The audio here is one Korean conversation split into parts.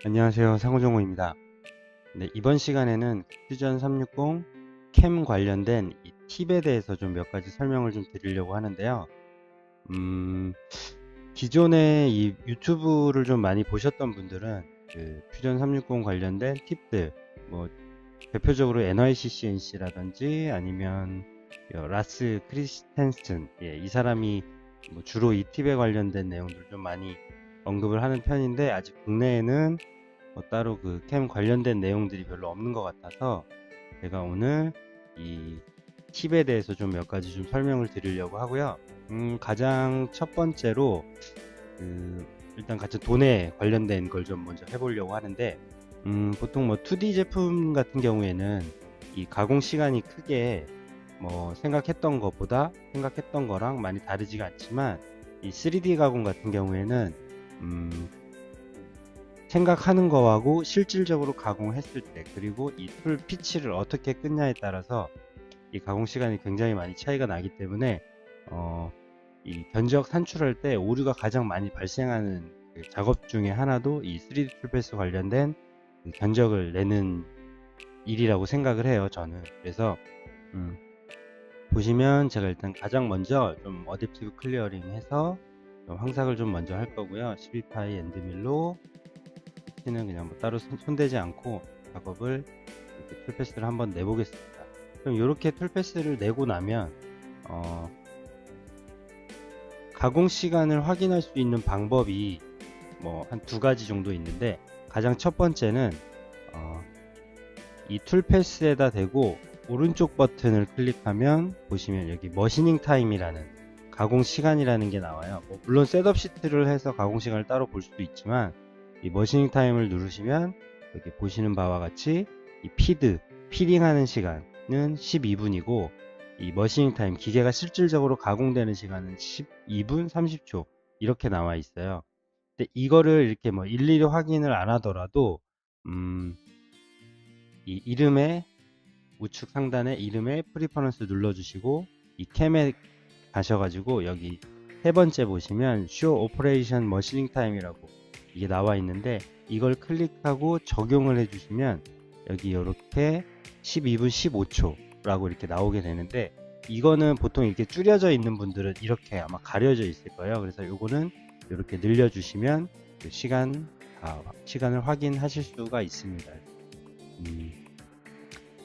안녕하세요. 상호정호입니다. 네, 이번 시간에는 퓨전 360 캠 관련된 이 팁에 대해서 좀 몇 가지 설명을 좀 드리려고 하는데요. 기존에 이 유튜브를 좀 많이 보셨던 분들은 그 퓨전 360 관련된 팁들, 뭐 대표적으로 NYCCNC라든지 아니면 라스 크리스텐슨, 이 사람이 뭐 주로 이 팁에 관련된 내용들을 좀 많이 언급을 하는 편인데, 아직 국내에는 뭐 따로 그 캠 관련된 내용들이 별로 없는 것 같아서 제가 오늘 이 팁에 대해서 좀 몇 가지 좀 설명을 드리려고 하고요. 가장 첫 번째로 일단 같이 돈에 관련된 걸 좀 먼저 해보려고 하는데, 보통 뭐 2D 제품 같은 경우에는 이 가공 시간이 크게 뭐 생각했던 거랑 많이 다르지가 않지만, 이 3D 가공 같은 경우에는 생각하는 거하고 실질적으로 가공했을 때, 그리고 이 툴 피치를 어떻게 끊냐에 따라서 이 가공 시간이 굉장히 많이 차이가 나기 때문에 이 견적 산출할 때 오류가 가장 많이 발생하는 그 작업 중에 하나도 이 3D 툴패스 관련된 그 견적을 내는 일이라고 생각을 해요, 저는. 그래서 보시면 제가 일단 가장 먼저 좀 어댑티브 클리어링 해서 좀 황삭을 좀 먼저 할 거고요. 12파이 엔드밀로 는 그냥 뭐 따로 손대지 않고 작업을 이렇게 툴패스를 한번 내보겠습니다. 그럼 이렇게 툴패스를 내고 나면 가공 시간을 확인할 수 있는 방법이 뭐 한 두 가지 정도 있는데, 가장 첫 번째는 이 툴패스에다 대고 오른쪽 버튼을 클릭하면 보시면 여기 머시닝 타임이라는 가공 시간이라는 게 나와요. 뭐 물론 셋업 시트를 해서 가공 시간을 따로 볼 수도 있지만, 이 머시닝 타임을 누르시면 여기 보시는 바와 같이 이 피딩하는 시간은 12분이고, 이 머시닝 타임, 기계가 실질적으로 가공되는 시간은 12분 30초 이렇게 나와 있어요. 근데 이거를 이렇게 뭐 일일이 확인을 안 하더라도 이 이름에 우측 상단에 이름에 프리퍼런스 눌러주시고, 이 캠에 가셔가지고 여기 세 번째 보시면 Show Operation Machining Time이라고 이게 나와 있는데, 이걸 클릭하고 적용을 해주시면 여기 이렇게 12분 15초 라고 이렇게 나오게 되는데, 이거는 보통 이렇게 줄여져 있는 분들은 이렇게 아마 가려져 있을 거예요. 그래서 요거는 이렇게 늘려주시면 그 시간을 확인하실 수가 있습니다.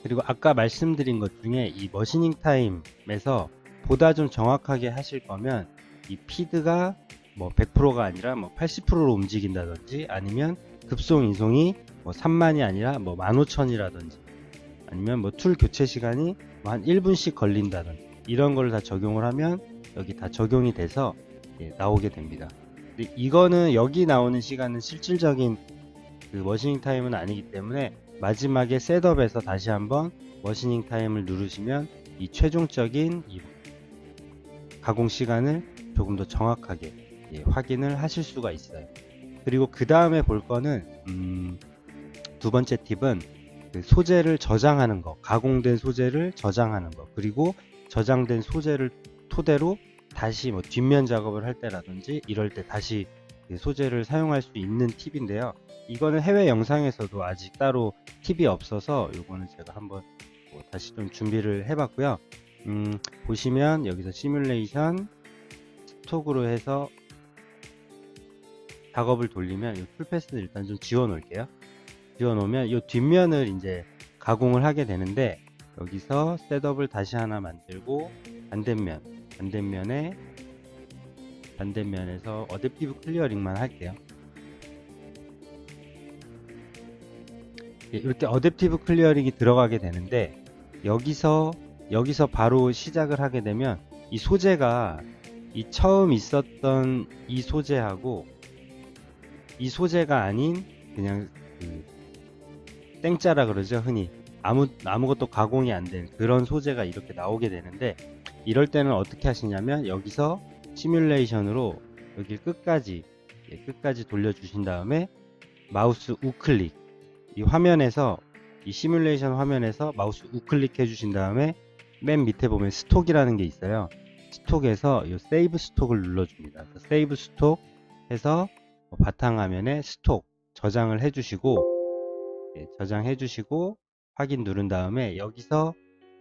그리고 아까 말씀드린 것 중에 이 머시닝 타임에서 보다 좀 정확하게 하실 거면 이 피드가 뭐 100%가 아니라 뭐 80%로 움직인다든지, 아니면 급송 이송이 뭐 3만이 아니라 뭐 15,000이라든지, 아니면 뭐 툴 교체 시간이 뭐 한 1분씩 걸린다든지, 이런 걸 다 적용을 하면 여기 다 적용이 돼서 나오게 됩니다. 근데 이거는 여기 나오는 시간은 실질적인 그 머시닝 타임은 아니기 때문에, 마지막에 셋업에서 다시 한번 머시닝 타임을 누르시면 이 최종적인 이 가공 시간을 조금 더 정확하게 확인을 하실 수가 있어요. 그리고 그 다음에 볼 거는 두 번째 팁은 그 소재를 저장하는 거, 가공된 소재를 저장하는 거, 그리고 저장된 소재를 토대로 다시 뭐 뒷면 작업을 할 때라든지 이럴 때 다시 소재를 사용할 수 있는 팁인데요. 이거는 해외 영상에서도 아직 따로 팁이 없어서 요거는 제가 한번 다시 좀 준비를 해봤고요. 보시면 여기서 시뮬레이션 스톡으로 해서 작업을 돌리면 이 툴패스를 일단 좀 지워 놓을게요. 지워 놓으면 이 뒷면을 이제 가공을 하게 되는데, 여기서 셋업을 다시 하나 만들고 반대면에서 어댑티브 클리어링만 할게요. 이렇게 어댑티브 클리어링이 들어가게 되는데, 여기서 바로 시작을 하게 되면 이 소재가 이 처음 있었던 이 소재하고 이 소재가 아닌 그냥 땡짜라 그러죠, 흔히. 아무것도 가공이 안 된 그런 소재가 이렇게 나오게 되는데, 이럴 때는 어떻게 하시냐면 여기서 시뮬레이션으로 여기 끝까지 돌려주신 다음에 마우스 우클릭, 이 화면에서 이 시뮬레이션 화면에서 마우스 우클릭 해주신 다음에 맨 밑에 보면 스톡이라는 게 있어요. 스톡에서 이 세이브 스톡을 눌러줍니다. 세이브 스톡 해서 바탕화면에 스톡 저장을 해주시고, 저장해주시고 확인 누른 다음에 여기서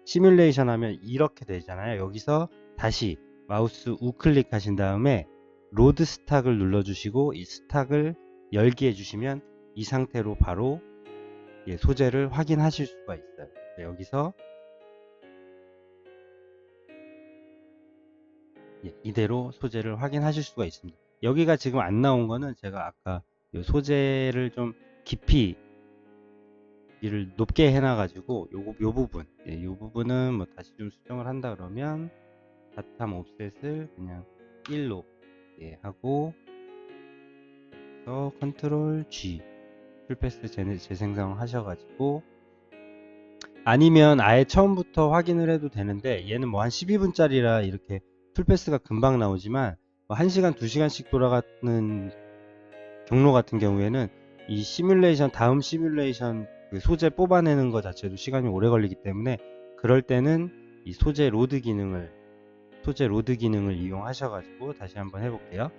시뮬레이션 하면 이렇게 되잖아요. 여기서 다시 마우스 우클릭 하신 다음에 로드 스탁을 눌러주시고 이 스탁을 열기 해주시면 이 상태로 바로 소재를 확인하실 수가 있어요. 여기서 이대로 소재를 확인하실 수가 있습니다. 여기가 지금 안 나온 거는 제가 아까 소재를 좀 깊이 를 높게 해놔가지고 요 부분, 요 부분은 뭐 다시 좀 수정을 한다 그러면 바텀 옵셋을 그냥 1로 하고, 컨트롤 G 풀패스 재생성을 하셔가지고, 아니면 아예 처음부터 확인을 해도 되는데 얘는 뭐 한 12분짜리라 이렇게 풀패스가 금방 나오지만 뭐 1시간 2시간씩 돌아가는 경로 같은 경우에는 이 시뮬레이션, 다음 시뮬레이션 그 소재 뽑아내는 것 자체도 시간이 오래 걸리기 때문에 그럴 때는 이 소재 로드 기능을 이용하셔가지고 다시 한번 해볼게요.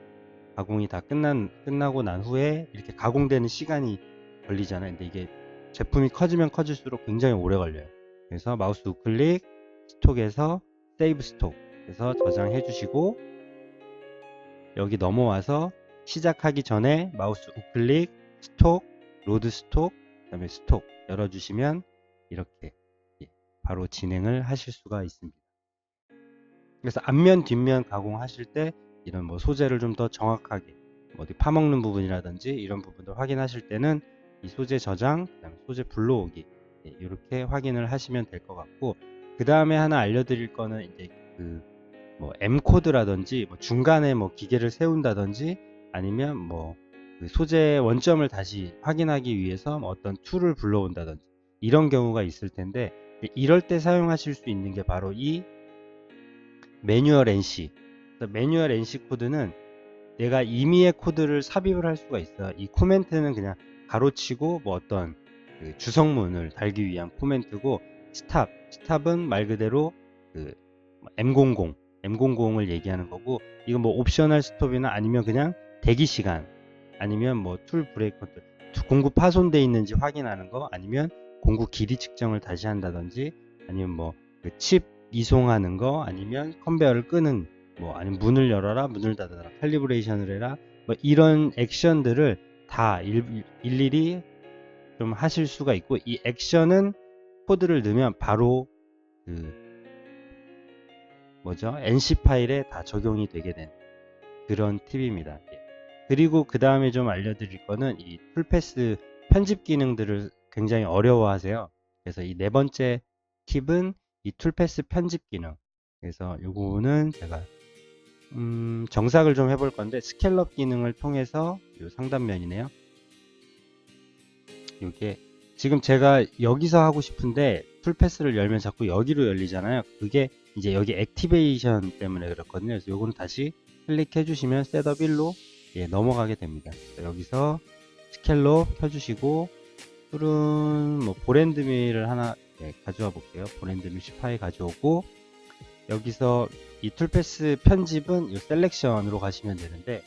가공이 다 끝나고 난 후에 이렇게 가공되는 시간이 걸리잖아요. 근데 이게 제품이 커지면 커질수록 굉장히 오래 걸려요. 그래서 마우스 우클릭, 스톡에서 세이브 스톡 해서 저장해 주시고, 여기 넘어와서 시작하기 전에 마우스 우클릭, 스톡, 로드 스톡, 그 다음에 스톡 열어주시면 이렇게 바로 진행을 하실 수가 있습니다. 그래서 앞면 뒷면 가공하실 때 이런 뭐 소재를 좀 더 정확하게 어디 파먹는 부분이라든지 이런 부분들 확인하실 때는 이 소재 저장, 그다음에 소재 불러오기 이렇게 확인을 하시면 될 것 같고, 그 다음에 하나 알려드릴 거는 이제 뭐 M 코드라든지 뭐 중간에 뭐 기계를 세운다든지 아니면 뭐 그 소재 원점을 다시 확인하기 위해서 뭐 어떤 툴을 불러온다든지 이런 경우가 있을 텐데, 이럴 때 사용하실 수 있는 게 바로 이 매뉴얼 NC. 매뉴얼 NC 코드는 내가 임의의 코드를 삽입을 할 수가 있어요. 이 코멘트는 그냥 가로치고 뭐 어떤 그 주성문을 달기 위한 코멘트고, 스탑은 말 그대로 그 M00을 얘기하는 거고, 이건 뭐 옵셔널 스톱이나 아니면 그냥 대기 시간, 아니면 뭐 툴 브레이크 컨트롤, 공구 파손돼 있는지 확인하는 거, 아니면 공구 길이 측정을 다시 한다든지, 아니면 뭐 그 칩 이송하는 거, 아니면 컨베어를 끄는, 뭐 아니면 문을 열어라, 문을 닫아라, 칼리브레이션을 해라, 뭐 이런 액션들을 다 일일이 좀 하실 수가 있고, 이 액션은 코드를 넣으면 바로 NC 파일에 다 적용이 되게 된 그런 팁입니다. 그리고 그 다음에 좀 알려드릴 거는 이 풀패스 편집 기능들을 굉장히 어려워하세요. 그래서 이 네 번째 팁은 이 툴패스 편집 기능. 그래서 이 부분은 제가 정삭을 좀 해볼 건데, 스케일업 기능을 통해서 이 상단면이네요. 이게 지금 제가 여기서 하고 싶은데 툴패스를 열면 자꾸 여기로 열리잖아요. 그게 이제 여기 액티베이션 때문에 그렇거든요. 그래서 요거는 다시 클릭해 주시면 셋업 1로 넘어가게 됩니다. 여기서 스케일업 켜주시고, 툴은 뭐 보랜드밀을 하나 가져와 볼게요. 보랜드밀 18 가져오고, 여기서 이 툴패스 편집은 이 셀렉션으로 가시면 되는데,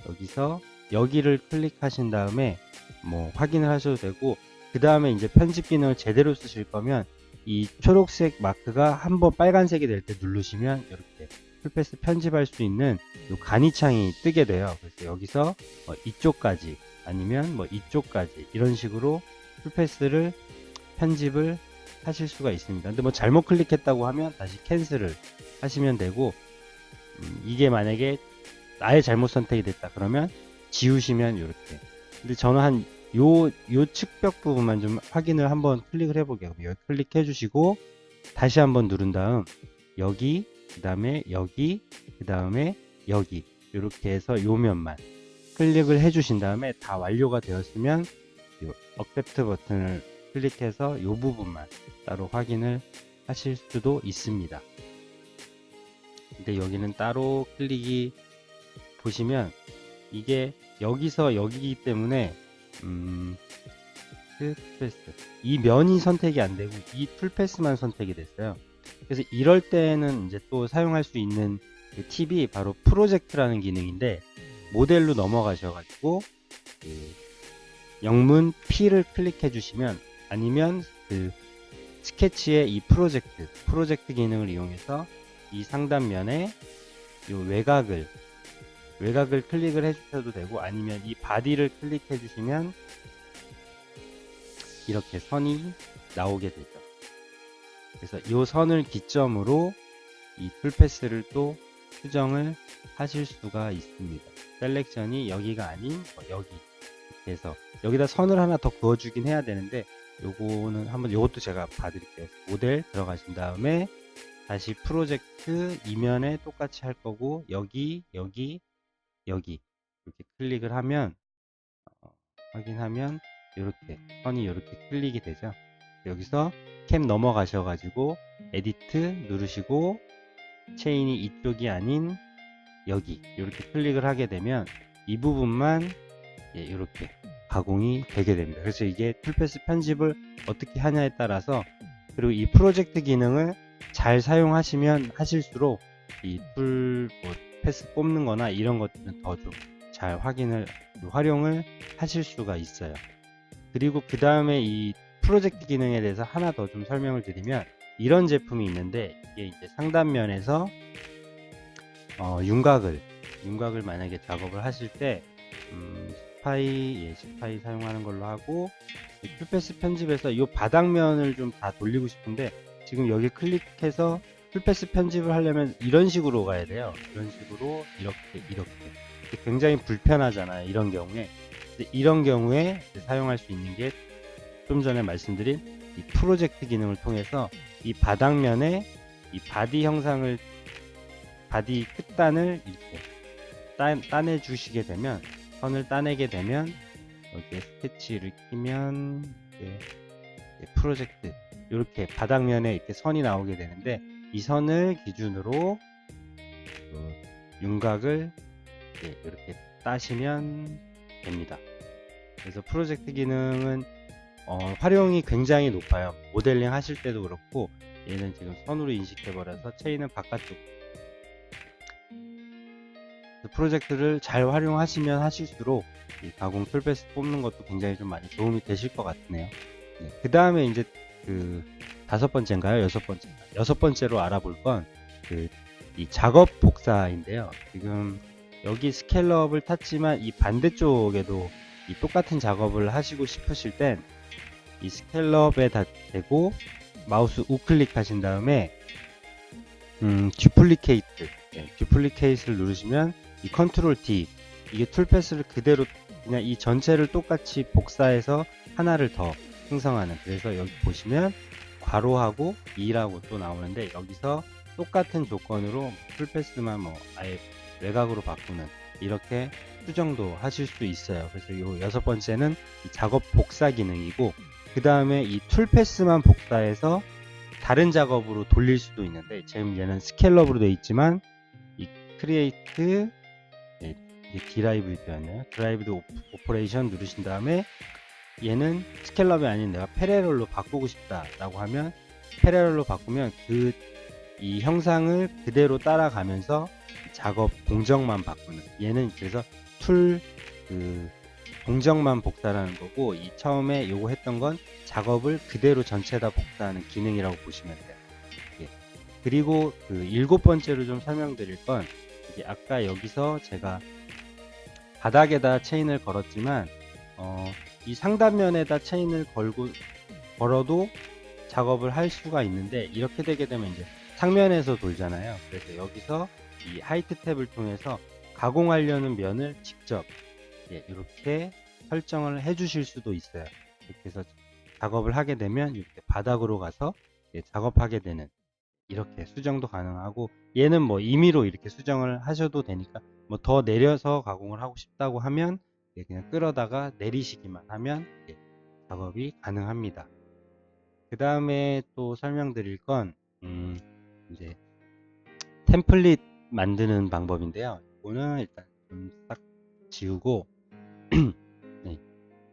여기서 여기를 클릭하신 다음에 뭐 확인을 하셔도 되고, 그 다음에 이제 편집 기능을 제대로 쓰실 거면 이 초록색 마크가 한번 빨간색이 될 때 누르시면 이렇게 풀패스 편집할 수 있는 이 간이창이 뜨게 돼요. 그래서 여기서 이쪽까지 아니면 뭐 이쪽까지 이런 식으로 풀패스를 편집을 하실 수가 있습니다. 근데 뭐 잘못 클릭했다고 하면 다시 캔슬을 하시면 되고, 이게 만약에 아예 잘못 선택이 됐다 그러면 지우시면 이렇게. 근데 저는 한 요 측벽 부분만 좀 확인을 한번 클릭을 해볼게요. 여기 클릭해 주시고 다시 한번 누른 다음 여기, 그 다음에 여기, 그 다음에 여기, 이렇게 해서 요 면만 클릭을 해 주신 다음에 다 완료가 되었으면 요 액셉트 버튼을 클릭해서 요 부분만 따로 확인을 하실 수도 있습니다. 근데 여기는 따로 클릭이 보시면 이게 여기서 여기이기 때문에 툴패스 이 면이 선택이 안 되고 이 툴패스만 선택이 됐어요. 그래서 이럴 때는 이제 또 사용할 수 있는 그 팁이 바로 프로젝트라는 기능인데, 모델로 넘어가셔가지고 영문 P를 클릭해 주시면, 아니면 그 스케치의 이 프로젝트 기능을 이용해서 이 상단면에 이 외곽을 클릭을 해 주셔도 되고, 아니면 이 바디를 클릭해 주시면 이렇게 선이 나오게 되죠. 그래서 이 선을 기점으로 이 툴패스를 또 수정을 하실 수가 있습니다. 셀렉션이 여기가 아닌 여기, 그래서 여기다 선을 하나 더 그어주긴 해야 되는데, 요거는 한번, 요것도 제가 봐드릴게요. 모델 들어가신 다음에 다시 프로젝트 이면에 똑같이 할 거고, 여기 이렇게 클릭을 하면, 확인하면 이렇게 선이 이렇게 클릭이 되죠. 여기서 캠 넘어가셔가지고 에디트 누르시고, 체인이 이쪽이 아닌 여기 이렇게 클릭을 하게 되면 이 부분만 이렇게 가공이 되게 됩니다. 그래서 이게 툴패스 편집을 어떻게 하냐에 따라서, 그리고 이 프로젝트 기능을 잘 사용하시면 하실수록 이 패스 뽑는 거나 이런 것들은 더 좀 잘 활용을 하실 수가 있어요. 그리고 그 다음에 이 프로젝트 기능에 대해서 하나 더 좀 설명을 드리면, 이런 제품이 있는데, 이게 이제 상단면에서 윤곽을 만약에 작업을 하실 때 스파이 사용하는 걸로 하고, 툴패스 편집에서 이 바닥면을 좀 다 돌리고 싶은데, 지금 여기 클릭해서 툴패스 편집을 하려면 이런 식으로 가야 돼요. 이런 식으로 이렇게 굉장히 불편하잖아요. 이런 경우에 사용할 수 있는 게 좀 전에 말씀드린 이 프로젝트 기능을 통해서 이 바닥면에 이 바디 끝단을 이렇게 따내 주시게 되면, 선을 따내게 되면, 여기에 스케치를 키면 프로젝트 이렇게 바닥면에 이렇게 선이 나오게 되는데, 이 선을 기준으로 윤곽을 이렇게 따시면 됩니다. 그래서 프로젝트 기능은 활용이 굉장히 높아요. 모델링 하실 때도 그렇고, 얘는 지금 선으로 인식해 버려서 체인은 바깥쪽, 프로젝트를 잘 활용하시면 하실수록 이 가공 툴패스 뽑는 것도 굉장히 좀 많이 도움이 되실 것 같네요. 그 다음에 이제 그 여섯 번째로 알아볼 건 이 작업 복사인데요. 지금 여기 스케일업을 탔지만 이 반대쪽에도 이 똑같은 작업을 하시고 싶으실 땐 이 스케일업에 다 대고 마우스 우클릭 하신 다음에 듀플리케이트를 누르시면 이 컨트롤 D, 이게 툴패스를 그대로 그냥 이 전체를 똑같이 복사해서 하나를 더 생성하는, 그래서 여기 보시면 괄호하고 2라고 또 나오는데, 여기서 똑같은 조건으로 툴패스만 아예 외곽으로 바꾸는, 이렇게 수정도 하실 수 있어요. 그래서 이 여섯 번째는 이 작업 복사 기능이고, 그 다음에 이 툴패스만 복사해서 다른 작업으로 돌릴 수도 있는데, 지금 얘는 스케일업으로 되어 있지만 이 크리에이트 이게 드라이브드 오퍼레이션 누르신 다음에, 얘는 스케일업이 아닌 내가 패러럴로 바꾸고 싶다 라고 하면, 패러럴로 바꾸면 이 형상을 그대로 따라가면서 작업 공정만 바꾸는, 얘는 그래서 공정만 복사라는 거고, 이 처음에 요거 했던 건 작업을 그대로 전체 다 복사하는 기능이라고 보시면 돼요. 그리고 일곱 번째로 좀 설명드릴 건, 이게 아까 여기서 제가 바닥에다 체인을 걸었지만 이 상단면에다 체인을 걸어도 작업을 할 수가 있는데, 이렇게 되게 되면 이제 상면에서 돌잖아요. 그래서 여기서 이 하이트 탭을 통해서 가공하려는 면을 직접 이렇게 설정을 해 주실 수도 있어요. 이렇게 해서 작업을 하게 되면 이렇게 바닥으로 가서 작업하게 되는, 이렇게 수정도 가능하고, 얘는 임의로 이렇게 수정을 하셔도 되니까, 더 내려서 가공을 하고 싶다고 하면 그냥 끌어다가 내리시기만 하면 작업이 가능합니다. 그 다음에 또 설명드릴 건 이제 템플릿 만드는 방법인데요. 이거는 일단 좀 싹 지우고 네.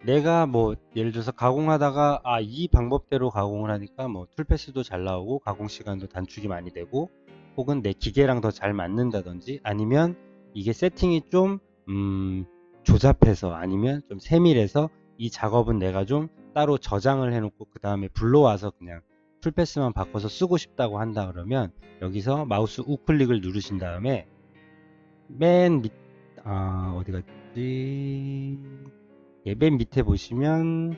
내가 예를 들어서 가공하다가 이 방법대로 가공을 하니까 툴패스도 잘 나오고 가공 시간도 단축이 많이 되고, 혹은 내 기계랑 더 잘 맞는다든지, 아니면 이게 세팅이 좀 조잡해서, 아니면 좀 세밀해서 이 작업은 내가 좀 따로 저장을 해놓고 그 다음에 불러와서 그냥 풀패스만 바꿔서 쓰고 싶다고 한다 그러면 여기서 마우스 우클릭을 누르신 다음에 맨 밑, 어디 갔지? 예, 맨 밑에 보시면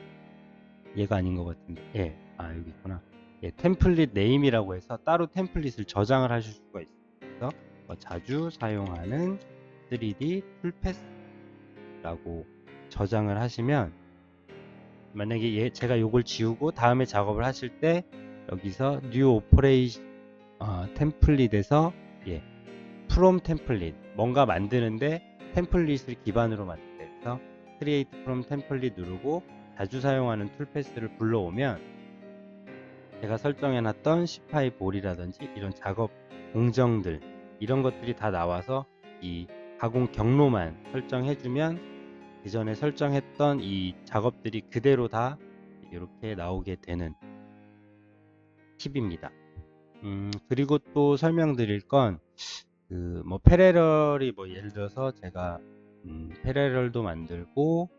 얘가 아닌 것 같은데, 예, 여기 있구나. 예, 템플릿 네임이라고 해서 따로 템플릿을 저장을 하실 수가 있어요. 그래서 자주 사용하는 3D 툴패스라고 저장을 하시면, 만약에 제가 요걸 지우고 다음에 작업을 하실 때 여기서 뉴 오퍼레이션 템플릿에서 from 템플릿 뭔가 만드는데 템플릿을 기반으로 만든다 해서 create from 템플릿 누르고 자주 사용하는 툴패스를 불러오면 제가 설정해놨던 C5 볼이라든지 이런 작업 공정들 이런 것들이 다 나와서 이 가공 경로만 설정해주면 그 전에 설정했던 이 작업들이 그대로 다 이렇게 나오게 되는 팁입니다. 그리고 또 설명드릴 건 패러럴이 예를 들어서 제가 패러럴도 만들고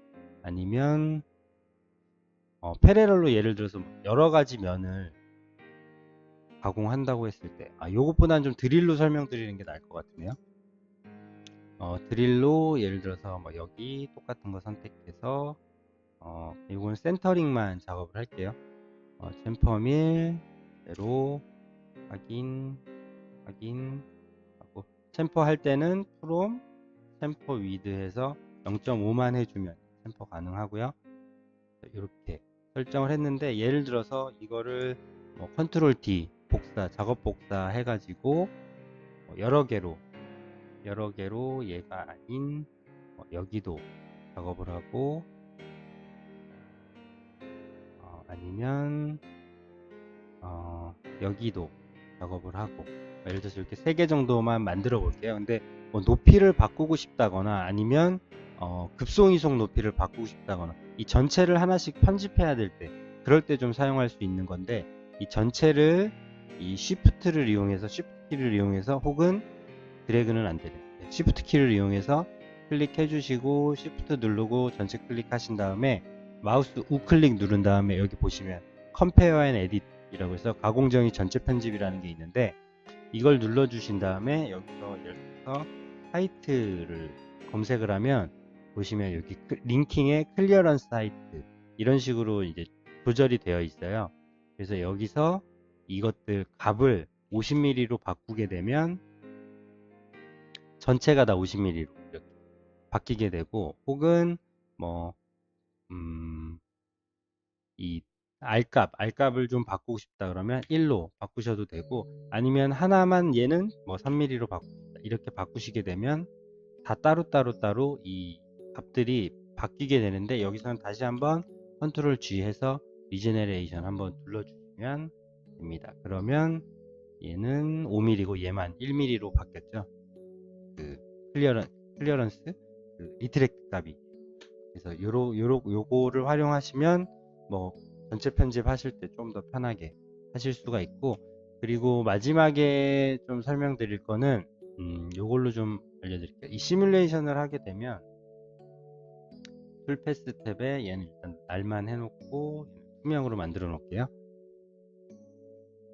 아니면 패러럴로 예를 들어서 여러 가지 면을 가공한다고 했을 때 요것보다는 좀 드릴로 설명드리는 게 나을 것 같으네요. 드릴로 예를 들어서 여기 똑같은 거 선택해서 이건 센터링만 작업을 할게요. 챔퍼밀 세로 확인 하고 챔퍼 할 때는 프롬 챔퍼 위드 해서 0.5만 해주면 챔퍼 가능하고요. 이렇게 설정을 했는데 예를 들어서 이거를 컨트롤 D 복사 작업 복사 해가지고 여러 개로 얘가 아닌 여기도 작업을 하고 아니면 여기도 작업을 하고 예를 들어서 이렇게 3개 정도만 만들어 볼게요. 근데 높이를 바꾸고 싶다거나 아니면 급송 이속 높이를 바꾸고 싶다거나 이 전체를 하나씩 편집해야 될 때 그럴 때 좀 사용할 수 있는 건데 이 전체를 이 쉬프트를 이용해서 쉬프트 키를 이용해서 혹은 드래그는 안 되는 쉬프트 키를 이용해서 클릭해 주시고 쉬프트 누르고 전체 클릭하신 다음에 마우스 우클릭 누른 다음에 여기 보시면 컴페어 앤 에딧 이라고 해서 가공정의 전체 편집이라는 게 있는데 이걸 눌러 주신 다음에 여기서 예를 들어서 사이트를 검색을 하면 보시면 여기 링킹의 클리어런스 사이트 이런 식으로 이제 조절이 되어 있어요. 그래서 여기서 이것들 값을 50mm로 바꾸게 되면 전체가 다 50mm로 이렇게 바뀌게 되고 혹은 이 R값을 좀 바꾸고 싶다 그러면 1로 바꾸셔도 되고 아니면 하나만 얘는 3mm로 바꾸고 싶다 이렇게 바꾸시게 되면 다 따로 이 값들이 바뀌게 되는데 여기서는 다시 한번 컨트롤 G 해서 리제네레이션 한번 눌러주시면 됩니다. 그러면 얘는 5mm고 얘만 1mm로 바뀌었죠. 클리어런스 리트렉트 값이. 그래서 요거를 활용하시면 전체 편집하실 때 좀 더 편하게 하실 수가 있고 그리고 마지막에 좀 설명드릴 거는 요걸로 좀 알려드릴게요. 이 시뮬레이션을 하게 되면 툴패스 탭에 얘는 일단 날만 해놓고 투명으로 만들어 놓을게요.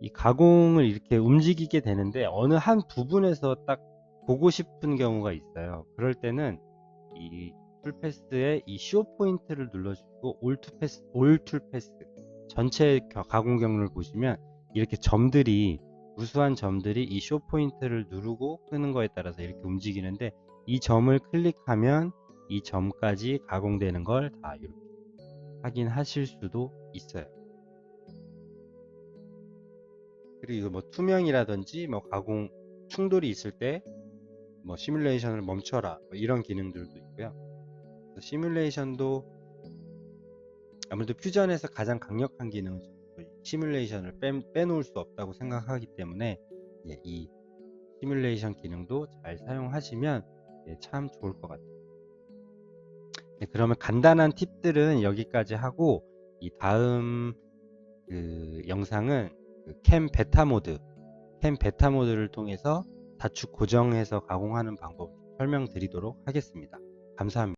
이 가공을 이렇게 움직이게 되는데 어느 한 부분에서 딱 보고 싶은 경우가 있어요. 그럴 때는 이 툴패스에 이 쇼 포인트를 눌러주시고 올 툴패스 전체 가공 경로를 보시면 이렇게 무수한 점들이 이 쇼 포인트를 누르고 끄는 거에 따라서 이렇게 움직이는데 이 점을 클릭하면 이 점까지 가공되는 걸 다 이렇게 확인하실 수도 있어요. 그리고 이거 투명이라든지 가공 충돌이 있을 때 시뮬레이션을 멈춰라 이런 기능들도 있고요. 시뮬레이션도 아무래도 퓨전에서 가장 강력한 기능은 시뮬레이션을 빼놓을 수 없다고 생각하기 때문에 이 시뮬레이션 기능도 잘 사용하시면 참 좋을 것 같아요. 그러면 간단한 팁들은 여기까지 하고 이 다음 영상은 캠 베타 모드를 통해서 다축 고정해서 가공하는 방법 설명드리도록 하겠습니다. 감사합니다.